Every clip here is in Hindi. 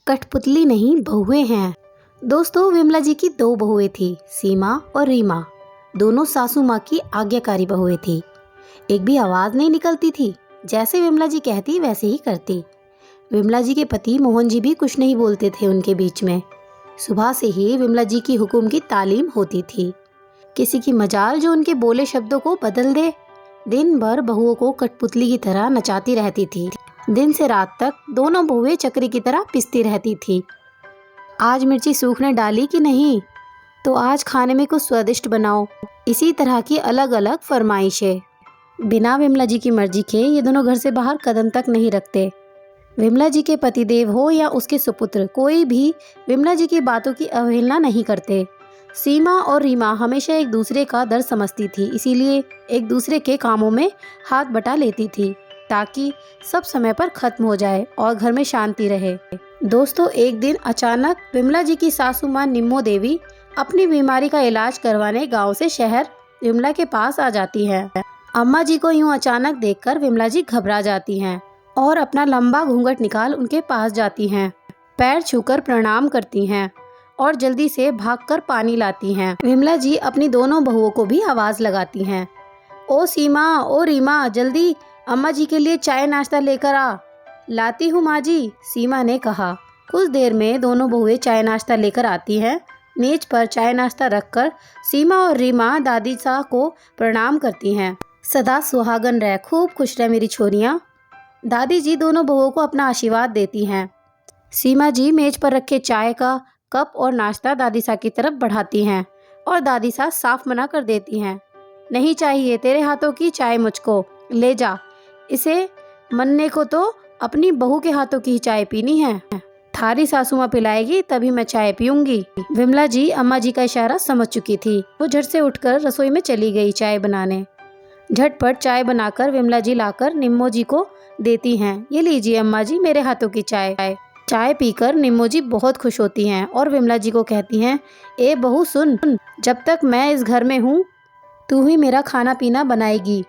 कठपुतली नहीं बहुएं हैं। दोस्तों, विमला जी की दो बहुएं थी, सीमा और रीमा। दोनों सासू माँ की आज्ञाकारी बहुएं थी। एक भी आवाज़ नहीं निकलती थी, जैसे विमला जी कहती वैसे ही करती। विमला जी के पति मोहन जी भी कुछ नहीं बोलते थे उनके बीच में। सुबह से ही विमला जी की हुक्म की तालीम होती थी। किसी की मजाल जो उनके बोले शब्दों को बदल दे। दिन भर बहुओं को कठपुतली की तरह नचाती रहती थी। दिन से रात तक दोनों बहुएं चक्री की तरह पिसती रहती थी। आज मिर्ची सूखने डाली कि नहीं, तो आज खाने में कुछ स्वादिष्ट बनाओ। इसी तरह की अलग अलग फरमाइशें। बिना विमला जी की मर्जी के ये दोनों घर से बाहर कदम तक नहीं रखते। विमला जी के पतिदेव हो या उसके सुपुत्र, कोई भी विमला जी की बातों की अवहेलना नहीं करते। सीमा और रीमा हमेशा एक दूसरे का दर्द समझती थी, इसीलिए एक दूसरे के कामों में हाथ बटा लेती थी ताकि सब समय पर खत्म हो जाए और घर में शांति रहे। दोस्तों, एक दिन अचानक विमला जी की सासू माँ निम्मो देवी अपनी बीमारी का इलाज करवाने गांव से शहर विमला के पास आ जाती हैं। अम्मा जी को यूं अचानक देखकर विमला जी घबरा जाती हैं और अपना लंबा घूंघट निकाल उनके पास जाती हैं। पैर छूकर प्रणाम करती हैं और जल्दी से भागकर पानी लाती हैं। विमला जी अपनी दोनों बहुओं को भी आवाज़ लगाती हैं, ओ सीमा, ओ रीमा, जल्दी अम्मा जी के लिए चाय नाश्ता लेकर आ। लाती हूँ माँ जी, सीमा ने कहा। कुछ देर में दोनों बहुएं चाय नाश्ता लेकर आती हैं। मेज पर चाय नाश्ता रखकर सीमा और रीमा दादी सा को प्रणाम करती हैं। सदा सुहागन रह, खूब खुश रह मेरी छोरियाँ। दादी जी दोनों बहुओं को अपना आशीर्वाद देती हैं। सीमा जी मेज पर रखे चाय का कप और नाश्ता दादी सा की तरफ बढ़ाती हैं और दादी सा साफ मना कर देती हैं। नहीं चाहिए तेरे हाथों की चाय मुझको, ले जा। इसे मन्ने को तो अपनी बहू के हाथों की ही चाय पीनी है। थारी सासू माँ पिलाएगी तभी मैं चाय पीऊंगी। विमला जी अम्मा जी का इशारा समझ चुकी थी। वो झट से उठकर रसोई में चली गई चाय बनाने। झटपट चाय बनाकर विमला जी लाकर निम्मो जी को देती हैं। ये लीजिए अम्मा जी, मेरे हाथों की चाय। चाय पीकर निम्मो जी बहुत खुश होती हैं और विमला जी को कहती हैं, ए बहू सुन, जब तक मैं इस घर में हूँ तू ही मेरा खाना पीना बनाएगी।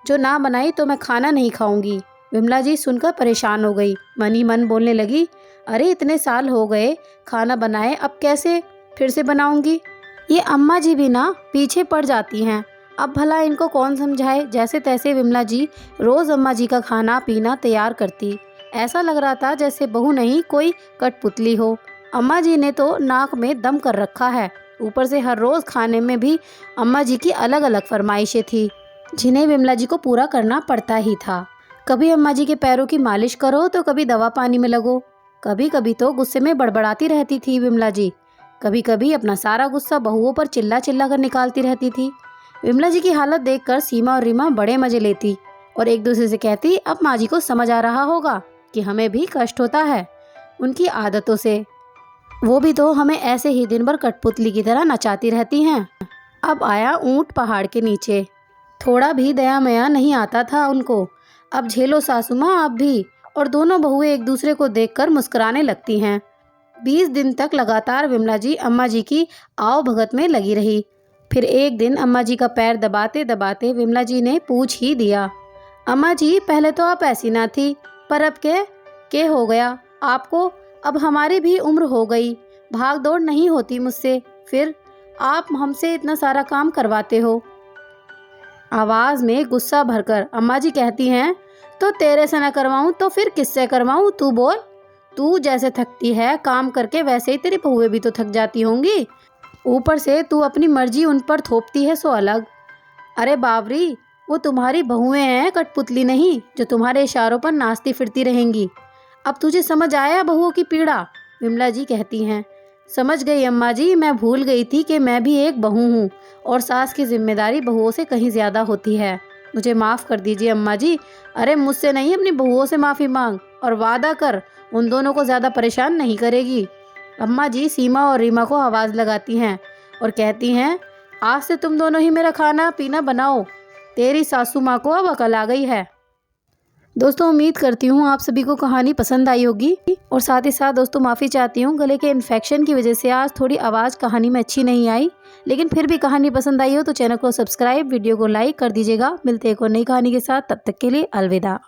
जो ना बनाई तो मैं खाना नहीं खाऊंगी। विमला जी सुनकर परेशान हो गई। मन ही मन बोलने लगी, अरे इतने साल हो गए खाना बनाए, अब कैसे फिर से बनाऊंगी। ये अम्मा जी भी ना पीछे पड़ जाती हैं। अब भला इनको कौन समझाए। जैसे तैसे विमला जी रोज़ अम्मा जी का खाना पीना तैयार करती। ऐसा लग रहा था जैसे बहू नहीं कोई कठपुतली हो। अम्मा जी ने तो नाक में दम कर रखा है। ऊपर से हर रोज़ खाने में भी अम्मा जी की अलग अलग फरमाइशें थी, जिन्हें विमला जी को पूरा करना पड़ता ही था। कभी अम्मा जी के पैरों की मालिश करो तो कभी दवा पानी में लगो। कभी कभी तो गुस्से में बड़बड़ाती रहती थी विमला जी। कभी कभी अपना सारा गुस्सा बहुओं पर चिल्ला चिल्ला कर निकालती रहती थी। विमला जी की हालत देखकर सीमा और रीमा बड़े मजे लेती और एक दूसरे से कहती, अब माँ जी को समझ आ रहा होगा कि हमें भी कष्ट होता है उनकी आदतों से। वो भी तो हमें ऐसे ही दिन भर कठपुतली की तरह नचाती रहती हैं। अब आया ऊंट पहाड़ के नीचे। थोड़ा भी दया मया नहीं आता था उनको। अब झेलो सासू माँ आप भी। और दोनों बहुएं एक दूसरे को देखकर मुस्कुराने लगती हैं। 20 दिन तक लगातार विमला जी अम्मा जी की आओ भगत में लगी रही। फिर एक दिन अम्मा जी का पैर दबाते दबाते विमला जी ने पूछ ही दिया, अम्मा जी पहले तो आप ऐसी ना थी, पर अब के हो गया आपको। अब हमारी भी उम्र हो गई, भाग दौड़ नहीं होती मुझसे, फिर आप हमसे इतना सारा काम करवाते हो। आवाज़ में गुस्सा भरकर अम्मा जी कहती हैं, तो तेरे से न करवाऊँ तो फिर किससे करवाऊँ, तू बोल। तू जैसे थकती है काम करके वैसे ही तेरी बहुएं भी तो थक जाती होंगी। ऊपर से तू अपनी मर्जी उन पर थोपती है सो अलग। अरे बावरी, वो तुम्हारी बहुएं हैं, कठपुतली नहीं, जो तुम्हारे इशारों पर नाचती फिरती रहेंगी। अब तुझे समझ आया बहुओं की पीड़ा। विमला जी कहती हैं, समझ गई अम्मा जी, मैं भूल गई थी कि मैं भी एक बहू हूँ और सास की जिम्मेदारी बहुओं से कहीं ज़्यादा होती है। मुझे माफ़ कर दीजिए अम्मा जी। अरे मुझसे नहीं, अपनी बहुओं से माफ़ी मांग और वादा कर उन दोनों को ज़्यादा परेशान नहीं करेगी। अम्मा जी सीमा और रीमा को आवाज़ लगाती हैं और कहती हैं, आज से तुम दोनों ही मेरा खाना पीना बनाओ। तेरी सासू माँ को अब अकल आ गई है। दोस्तों, उम्मीद करती हूँ आप सभी को कहानी पसंद आई होगी और साथ ही साथ दोस्तों माफ़ी चाहती हूँ, गले के इन्फेक्शन की वजह से आज थोड़ी आवाज़ कहानी में अच्छी नहीं आई। लेकिन फिर भी कहानी पसंद आई हो तो चैनल को सब्सक्राइब, वीडियो को लाइक कर दीजिएगा। मिलते हैं एक और नई कहानी के साथ, तब तक के लिए अलविदा।